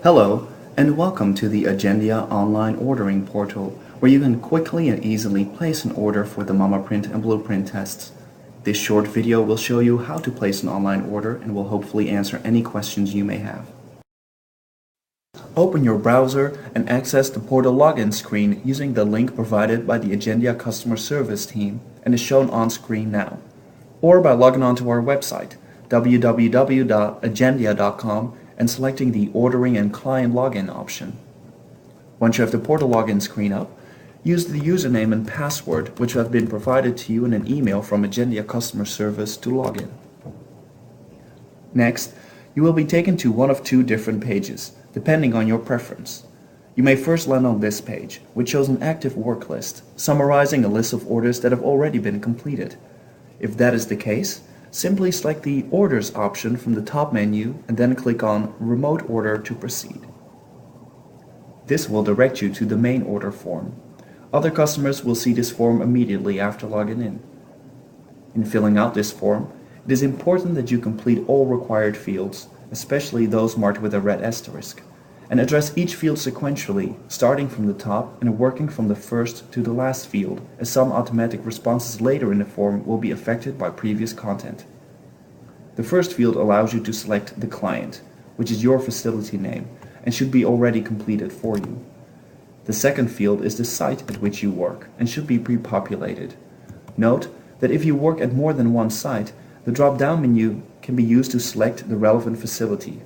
Hello, and welcome to the Agendia online ordering portal, where you can quickly and easily place an order for the MammaPrint and BluePrint tests. This short video will show you how to place an online order and will hopefully answer any questions you may have. Open your browser and access the portal login screen using the link provided by the Agendia customer service team and is shown on screen now, or by logging on to our website www.agendia.com and selecting the Ordering and Client Login option. Once you have the portal login screen up, use the username and password which have been provided to you in an email from Agendia customer service to log in. Next, you will be taken to one of two different pages, depending on your preference. You may first land on this page, which shows an active work list, summarizing a list of orders that have already been completed. If that is the case, simply select the Orders option from the top menu and then click on Remote Order to proceed. This will direct you to the main order form. Other customers will see this form immediately after logging in. In filling out this form, it is important that you complete all required fields, especially those marked with a red asterisk, and address each field sequentially, starting from the top and working from the first to the last field, as some automatic responses later in the form will be affected by previous content. The first field allows you to select the client, which is your facility name, and should be already completed for you. The second field is the site at which you work, and should be pre-populated. Note that if you work at more than one site, the drop-down menu can be used to select the relevant facility.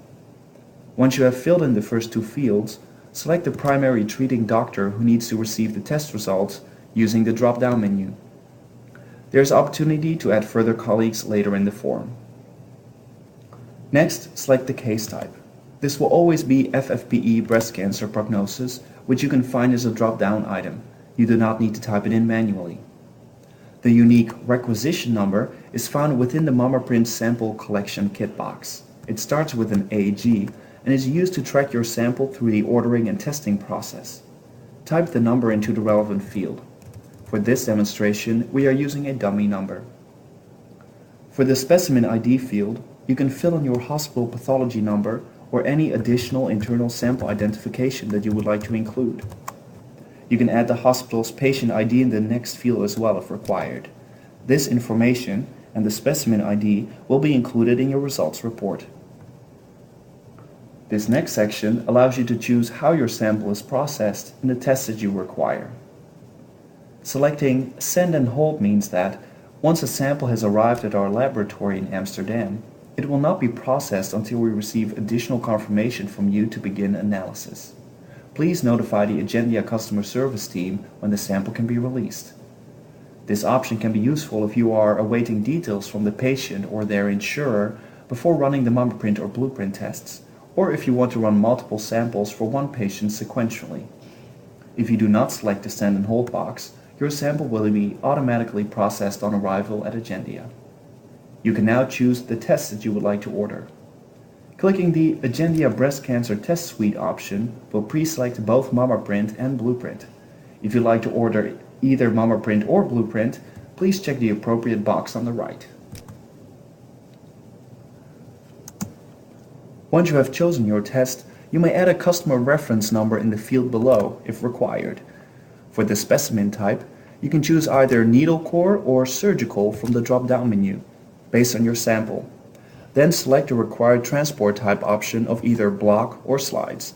Once you have filled in the first two fields, select the primary treating doctor who needs to receive the test results using the drop-down menu. There is opportunity to add further colleagues later in the form. Next, select the case type. This will always be FFPE breast cancer prognosis, which you can find as a drop-down item. You do not need to type it in manually. The unique requisition number is found within the MammaPrint sample collection kit box. It starts with an AG and is used to track your sample through the ordering and testing process. Type the number into the relevant field. For this demonstration, we are using a dummy number. For the specimen ID field, you can fill in your hospital pathology number or any additional internal sample identification that you would like to include. You can add the hospital's patient ID in the next field as well if required. This information and the specimen ID will be included in your results report. This next section allows you to choose how your sample is processed and the tests that you require. Selecting Send and Hold means that once a sample has arrived at our laboratory in Amsterdam, it will not be processed until we receive additional confirmation from you to begin analysis. Please notify the Agendia customer service team when the sample can be released. This option can be useful if you are awaiting details from the patient or their insurer before running the MammaPrint or BluePrint tests, or if you want to run multiple samples for one patient sequentially. If you do not select the Send and Hold box, your sample will be automatically processed on arrival at Agendia. You can now choose the test that you would like to order. Clicking the Agendia Breast Cancer Test Suite option will pre-select both MammaPrint and BluePrint. If you'd like to order either MammaPrint or BluePrint, please check the appropriate box on the right. Once you have chosen your test, you may add a customer reference number in the field below if required. For the specimen type, you can choose either needle core or surgical from the drop-down menu, based on your sample. Then select the required transport type option of either block or slides.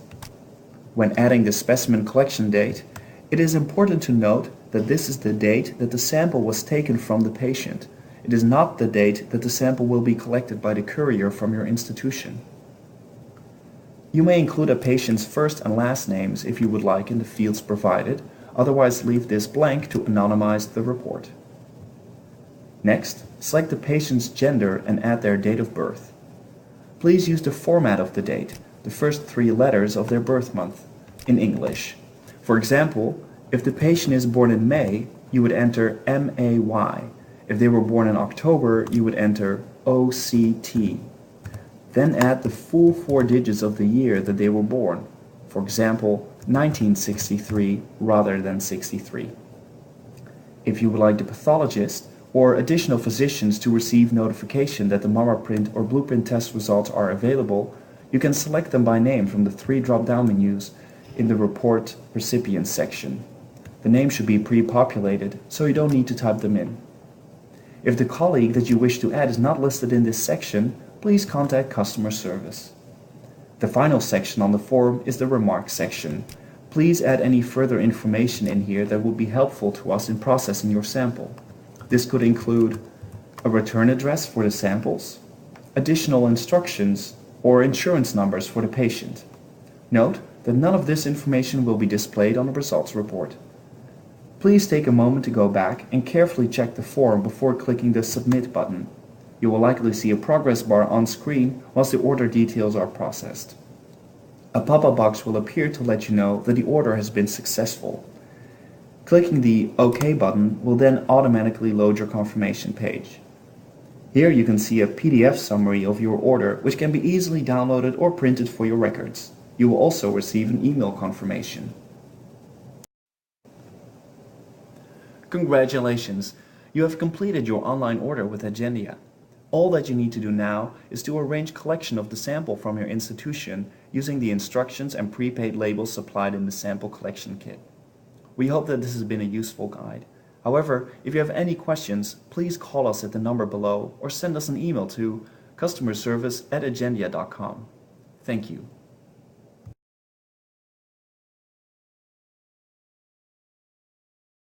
When adding the specimen collection date, it is important to note that this is the date that the sample was taken from the patient. It is not the date that the sample will be collected by the courier from your institution. You may include a patient's first and last names if you would like in the fields provided, otherwise leave this blank to anonymize the report. Next, select the patient's gender and add their date of birth. Please use the format of the date, the first 3 letters of their birth month, in English. For example, if the patient is born in May, you would enter MAY. If they were born in October, you would enter OCT. Then add the full 4 digits of the year that they were born. For example, 1963 rather than 63. If you would like the pathologist or additional physicians to receive notification that the MammaPrint or BluePrint test results are available, You can select them by name from the 3 drop-down menus in the Report Recipients section. The name should be pre-populated, so you don't need to type them in. If the colleague that you wish to add is not listed in this section, please contact customer service. The final section on the form is the Remarks section. Please add any further information in here that would be helpful to us in processing your sample. This could include a return address for the samples, additional instructions, or insurance numbers for the patient. Note that none of this information will be displayed on the results report. Please take a moment to go back and carefully check the form before clicking the Submit button. You will likely see a progress bar on screen whilst the order details are processed. A pop-up box will appear to let you know that the order has been successful. Clicking the OK button will then automatically load your confirmation page. Here you can see a PDF summary of your order, which can be easily downloaded or printed for your records. You will also receive an email confirmation. Congratulations! You have completed your online order with Agendia. All that you need to do now is to arrange collection of the sample from your institution using the instructions and prepaid labels supplied in the sample collection kit. We hope that this has been a useful guide. However, if you have any questions, please call us at the number below or send us an email to customerservice@agendia.com. Thank you.